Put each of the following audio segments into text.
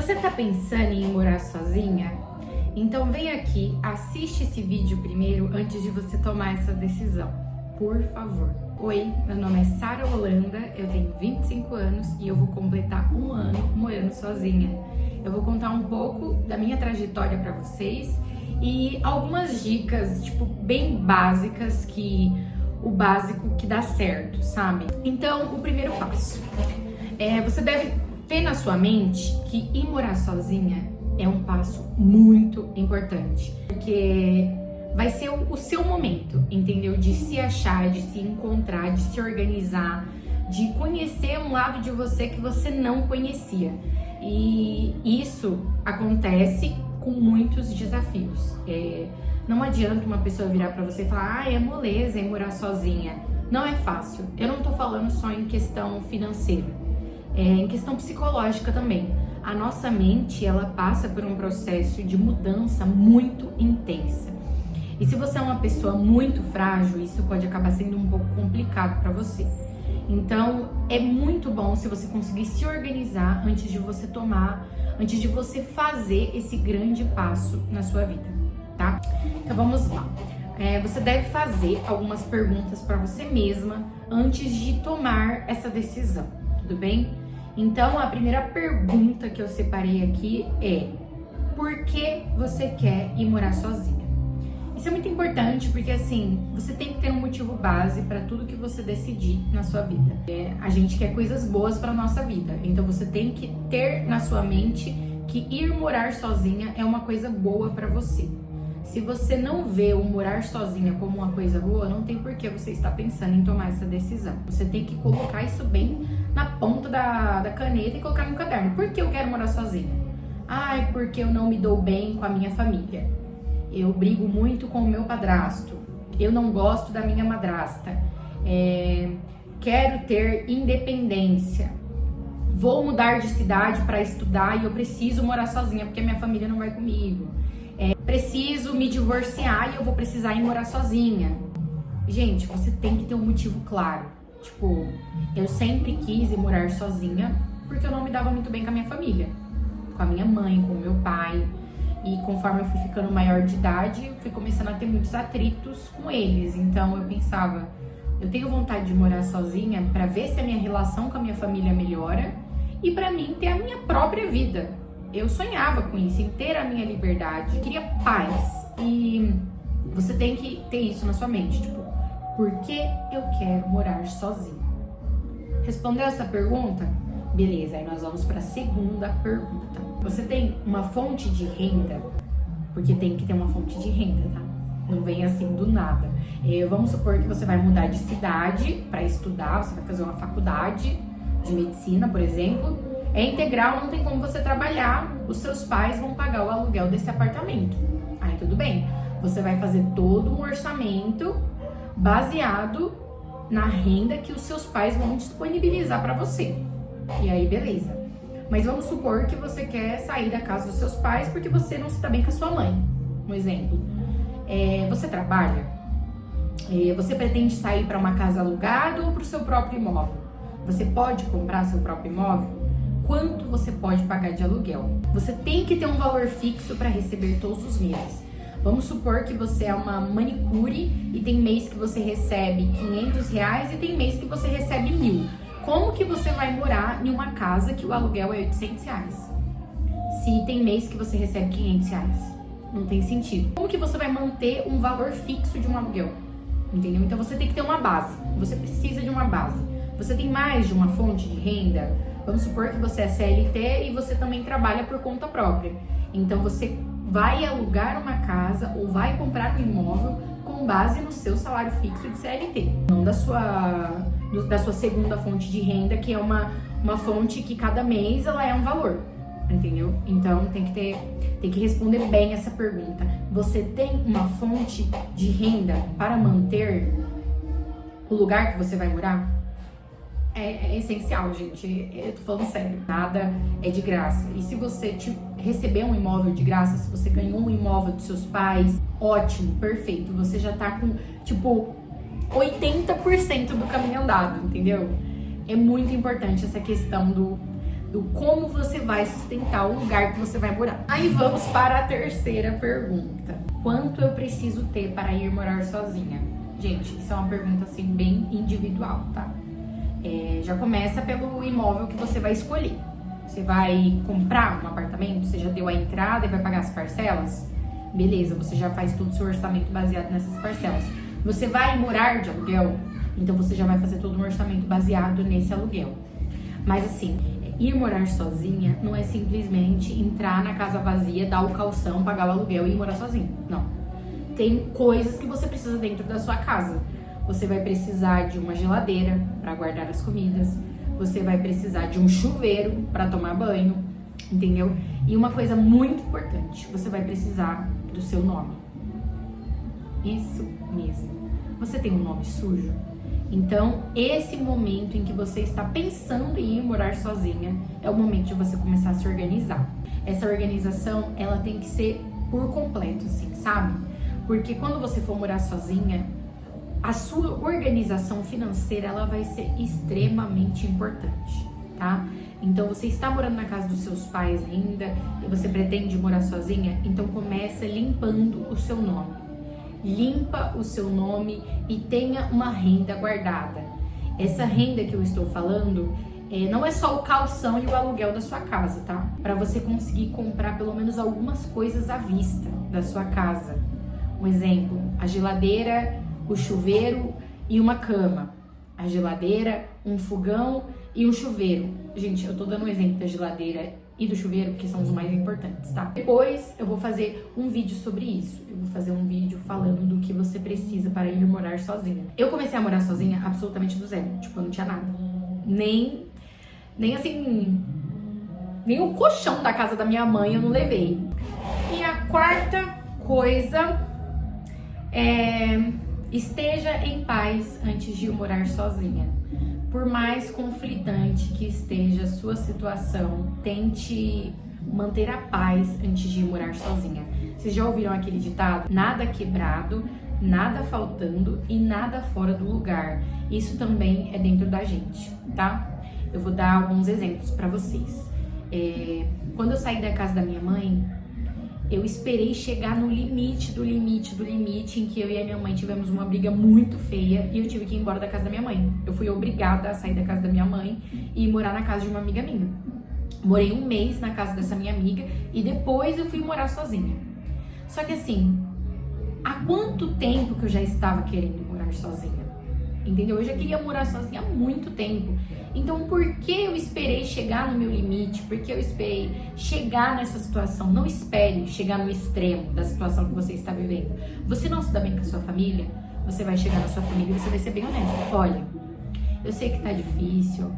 Você tá pensando em morar sozinha? Então vem aqui, assiste esse vídeo primeiro antes de você tomar essa decisão, por favor. Oi, meu nome é Sara Holanda, eu tenho 25 anos e eu vou completar um ano morando sozinha. Eu vou contar um pouco da minha trajetória para vocês e algumas dicas, bem básicas, o básico que dá certo, sabe? Então, o primeiro passo. Você deve ter na sua mente que ir morar sozinha é um passo muito importante, porque vai ser o seu momento, entendeu? De se achar, de se encontrar, de se organizar, de conhecer um lado de você que você não conhecia. E isso acontece com muitos desafios. Não adianta uma pessoa virar pra você e falar, é moleza em morar sozinha. Não é fácil. Eu não tô falando só em questão financeira, em questão psicológica também. A nossa mente, ela passa por um processo de mudança muito intensa. E se você é uma pessoa muito frágil, isso pode acabar sendo um pouco complicado para você. Então, é muito bom se você conseguir se organizar antes de você fazer esse grande passo na sua vida, tá? Então, vamos lá. Você deve fazer algumas perguntas para você mesma antes de tomar essa decisão, tudo bem? Então, a primeira pergunta que eu separei aqui é: por que você quer ir morar sozinha? Isso é muito importante porque, assim, você tem que ter um motivo base para tudo que você decidir na sua vida. A gente quer coisas boas para nossa vida, então você tem que ter na sua mente que ir morar sozinha é uma coisa boa para você. Se você não vê o morar sozinha como uma coisa boa, não tem por que você estar pensando em tomar essa decisão. Você tem que colocar isso bem na ponta da caneta e colocar no caderno. Por que eu quero morar sozinha? Porque eu não me dou bem com a minha família. Eu brigo muito com o meu padrasto. Eu não gosto da minha madrasta. Quero ter independência. Vou mudar de cidade para estudar e eu preciso morar sozinha porque a minha família não vai comigo. Preciso me divorciar e eu vou precisar ir morar sozinha. Gente, você tem que ter um motivo claro. Eu sempre quis ir morar sozinha porque eu não me dava muito bem com a minha família. Com a minha mãe, com o meu pai. E conforme eu fui ficando maior de idade, eu fui começando a ter muitos atritos com eles. Então eu pensava, eu tenho vontade de morar sozinha para ver se a minha relação com a minha família melhora e para mim ter a minha própria vida. Eu sonhava com isso, em ter a minha liberdade, queria paz. E você tem que ter isso na sua mente, por que eu quero morar sozinha? Respondeu essa pergunta? Beleza, aí nós vamos para a segunda pergunta. Você tem uma fonte de renda? Porque tem que ter uma fonte de renda, tá? Não vem assim do nada. Vamos supor que você vai mudar de cidade para estudar, você vai fazer uma faculdade de medicina, por exemplo. É integral, não tem como você trabalhar, os seus pais vão pagar o aluguel desse apartamento. Aí tudo bem, você vai fazer todo um orçamento baseado na renda que os seus pais vão disponibilizar para você. E aí beleza. Mas vamos supor que você quer sair da casa dos seus pais porque você não se dá bem com a sua mãe. Um exemplo. Você trabalha? Você pretende sair para uma casa alugada ou para o seu próprio imóvel? Você pode comprar seu próprio imóvel? Quanto você pode pagar de aluguel? Você tem que ter um valor fixo para receber todos os meses. Vamos supor que você é uma manicure e tem mês que você recebe R$500 e tem mês que você recebe 1.000. Como que você vai morar em uma casa que o aluguel é R$800? Se tem mês que você recebe R$500? Não tem sentido. Como que você vai manter um valor fixo de um aluguel? Entendeu? Então você tem que ter uma base. Você precisa de uma base. Você tem mais de uma fonte de renda? Vamos supor que você é CLT e você também trabalha por conta própria. Então você vai alugar uma casa ou vai comprar um imóvel com base no seu salário fixo de CLT. Não da sua segunda fonte de renda, que é uma fonte que cada mês ela é um valor. Entendeu? Então tem que responder bem essa pergunta. Você tem uma fonte de renda para manter o lugar que você vai morar? É essencial, gente. Eu tô falando sério. Nada é de graça. E se você receber um imóvel de graça, se você ganhou um imóvel dos seus pais, ótimo, perfeito. Você já tá com, 80% do caminho andado, entendeu? É muito importante essa questão do do como você vai sustentar o lugar que você vai morar. Aí vamos para a terceira pergunta. Quanto eu preciso ter para ir morar sozinha? Gente, isso é uma pergunta assim bem individual, tá? Já começa pelo imóvel que você vai escolher. Você vai comprar um apartamento, você já deu a entrada e vai pagar as parcelas? Beleza, você já faz todo o seu orçamento baseado nessas parcelas. Você vai morar de aluguel? Então você já vai fazer todo um orçamento baseado nesse aluguel. Mas assim, ir morar sozinha não é simplesmente entrar na casa vazia, dar o calção, pagar o aluguel e ir morar sozinho. Não. Tem coisas que você precisa dentro da sua casa. Você vai precisar de uma geladeira para guardar as comidas. Você vai precisar de um chuveiro para tomar banho, entendeu? E uma coisa muito importante, você vai precisar do seu nome. Isso mesmo. Você tem um nome sujo? Então, esse momento em que você está pensando em ir morar sozinha é o momento de você começar a se organizar. Essa organização, ela tem que ser por completo, assim, sabe? Porque quando você for morar sozinha, a sua organização financeira, ela vai ser extremamente importante, tá? Então, você está morando na casa dos seus pais ainda e você pretende morar sozinha, então começa limpando o seu nome. Limpa o seu nome e tenha uma renda guardada. Essa renda que eu estou falando não é só o calção e o aluguel da sua casa, tá? Para você conseguir comprar pelo menos algumas coisas à vista da sua casa. Um exemplo, a geladeira, o chuveiro e uma cama. A geladeira, um fogão e um chuveiro. Gente, eu tô dando um exemplo da geladeira e do chuveiro, que são os mais importantes, tá? Depois eu vou fazer um vídeo sobre isso. Eu vou fazer um vídeo falando do que você precisa para ir morar sozinha. Eu comecei a morar sozinha absolutamente do zero. Tipo, eu não tinha nada. Nem assim... Nem o colchão da casa da minha mãe eu não levei. E a quarta coisa é... Esteja em paz antes de ir morar sozinha. Por mais conflitante que esteja a sua situação, tente manter a paz antes de ir morar sozinha. Vocês já ouviram aquele ditado? Nada quebrado, nada faltando e nada fora do lugar. Isso também é dentro da gente, tá? Eu vou dar alguns exemplos pra vocês. Quando eu saí da casa da minha mãe, eu esperei chegar no limite do limite do limite em que eu e a minha mãe tivemos uma briga muito feia e eu tive que ir embora da casa da minha mãe. Eu fui obrigada a sair da casa da minha mãe e ir morar na casa de uma amiga minha. Morei um mês na casa dessa minha amiga e depois eu fui morar sozinha. Só que assim, há quanto tempo que eu já estava querendo morar sozinha? Entendeu? Eu já queria morar sozinha há muito tempo. Então, por que eu esperei chegar no meu limite? Por que eu esperei chegar nessa situação? Não espere chegar no extremo da situação que você está vivendo. Você não se dá bem com a sua família? Você vai chegar na sua família e você vai ser bem honesto. Olha, eu sei que tá difícil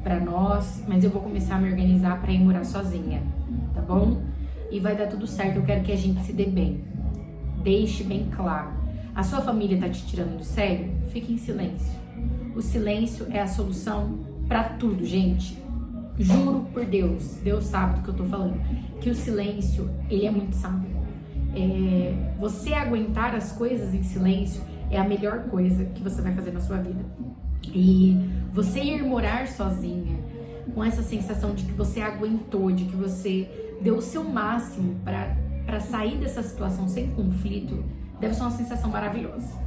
pra nós, mas eu vou começar a me organizar pra ir morar sozinha, tá bom? E vai dar tudo certo, eu quero que a gente se dê bem. Deixe bem claro. A sua família tá te tirando do sério? Fique em silêncio. O silêncio é a solução pra tudo, gente. Juro por Deus, Deus sabe do que eu tô falando, que o silêncio, ele é muito sábio. Você aguentar as coisas em silêncio é a melhor coisa que você vai fazer na sua vida. E você ir morar sozinha, com essa sensação de que você aguentou, de que você deu o seu máximo pra sair dessa situação sem conflito, deve ser uma sensação maravilhosa.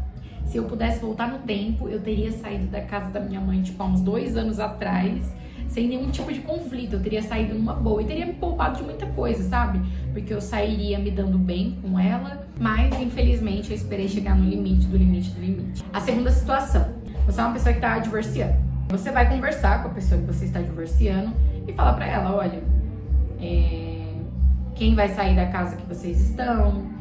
Se eu pudesse voltar no tempo, eu teria saído da casa da minha mãe, tipo, há uns 2 anos atrás, sem nenhum tipo de conflito. Eu teria saído numa boa e teria me poupado de muita coisa, sabe? Porque eu sairia me dando bem com ela, mas, infelizmente, eu esperei chegar no limite do limite do limite. A segunda situação. Você é uma pessoa que tá divorciando. Você vai conversar com a pessoa que você está divorciando e falar pra ela, olha, quem vai sair da casa que vocês estão...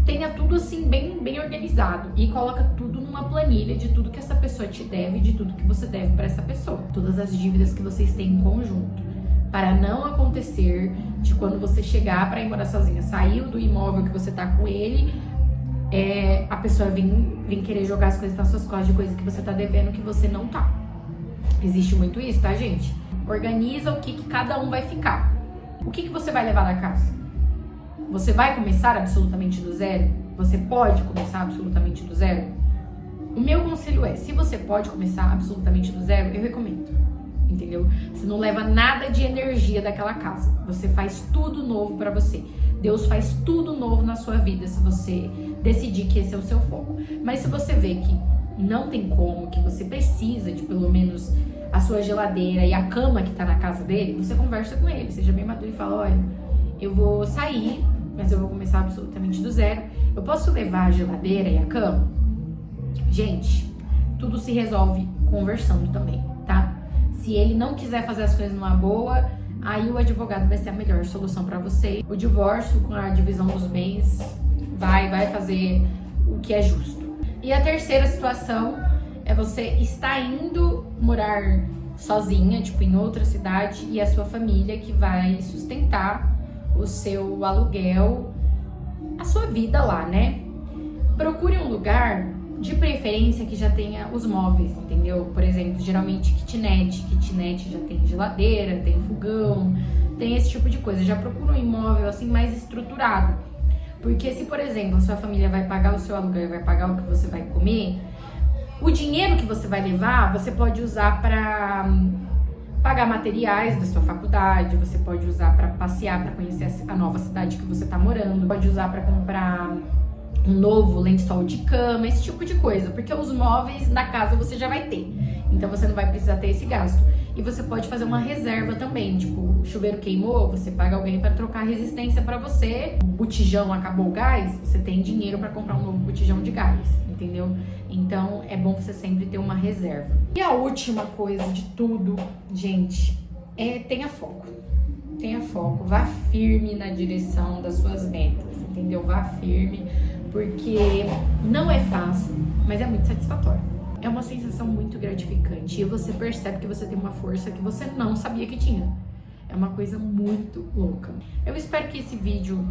Tenha tudo assim bem organizado e coloca tudo numa planilha de tudo que essa pessoa te deve, de tudo que você deve para essa pessoa. Todas as dívidas que vocês têm em conjunto. Para não acontecer de quando você chegar para ir morar sozinha, saiu do imóvel que você tá com ele, a pessoa vir querer jogar as coisas nas suas costas de coisas que você tá devendo que você não tá. Existe muito isso, tá, gente? Organiza o que cada um vai ficar. O que você vai levar da casa? Você vai começar absolutamente do zero? Você pode começar absolutamente do zero? O meu conselho é, se você pode começar absolutamente do zero, eu recomendo. entendeu? Você não leva nada de energia daquela casa. Você faz tudo novo pra você. Deus faz tudo novo na sua vida se você decidir que esse é o seu foco. Mas se você vê que não tem como, que você precisa de pelo menos a sua geladeira e a cama que tá na casa dele, você conversa com ele, seja bem maduro e fala, olha, eu vou sair, mas eu vou começar absolutamente do zero. Eu posso levar a geladeira e a cama? Gente, tudo se resolve conversando também, tá? Se ele não quiser fazer as coisas numa boa, aí o advogado vai ser a melhor solução pra você. O divórcio com a divisão dos bens vai fazer o que é justo. E a terceira situação é você estar indo morar sozinha, tipo em outra cidade, e a sua família que vai sustentar o seu aluguel, a sua vida lá, né? Procure um lugar, de preferência, que já tenha os móveis, entendeu? Por exemplo, geralmente kitnet já tem geladeira, tem fogão, tem esse tipo de coisa. Já procura um imóvel assim mais estruturado. Porque se, por exemplo, a sua família vai pagar o seu aluguel, vai pagar o que você vai comer, o dinheiro que você vai levar, você pode usar para pagar materiais da sua faculdade, você pode usar para passear, para conhecer a nova cidade que você tá morando, pode usar para comprar um novo lençol de cama, esse tipo de coisa, porque os móveis na casa você já vai ter, então você não vai precisar ter esse gasto. E você pode fazer uma reserva também, tipo, o chuveiro queimou, você paga alguém para trocar a resistência para você, o botijão acabou o gás, você tem dinheiro para comprar um novo botijão de gás, entendeu? Então é bom você sempre ter uma reserva. E a última coisa de tudo, gente, é tenha foco. Tenha foco, vá firme na direção das suas metas, entendeu? Vá firme, porque não é fácil, mas é muito satisfatório. É uma sensação muito gratificante e você percebe que você tem uma força que você não sabia que tinha. É uma coisa muito louca. Eu espero que esse vídeo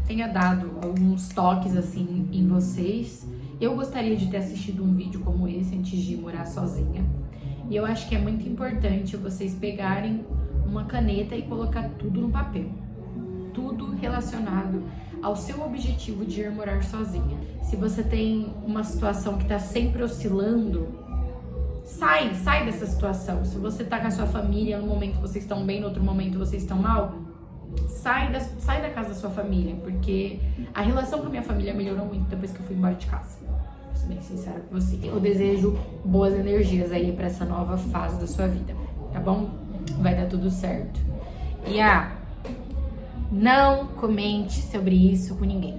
tenha dado alguns toques assim em vocês. Eu gostaria de ter assistido um vídeo como esse antes de morar sozinha. E eu acho que é muito importante vocês pegarem uma caneta e colocar tudo no papel. Tudo relacionado ao seu objetivo de ir morar sozinha. Se você tem uma situação que tá sempre oscilando, sai dessa situação. Se você tá com a sua família, no momento vocês estão bem, no outro momento vocês estão mal, sai da casa da sua família, porque a relação com a minha família melhorou muito depois que eu fui embora de casa. Vou ser bem sincera com você. Eu desejo boas energias aí pra essa nova fase da sua vida, tá bom? Vai dar tudo certo. E não comente sobre isso com ninguém.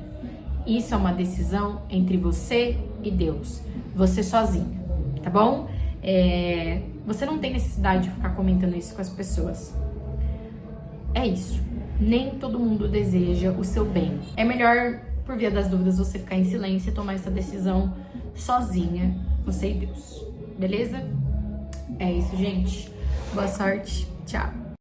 Isso é uma decisão entre você e Deus. Você sozinho, tá bom? Você não tem necessidade de ficar comentando isso com as pessoas. É isso. Nem todo mundo deseja o seu bem. É melhor, por via das dúvidas, você ficar em silêncio e tomar essa decisão sozinha, você e Deus. Beleza? É isso, gente. Boa sorte. Tchau.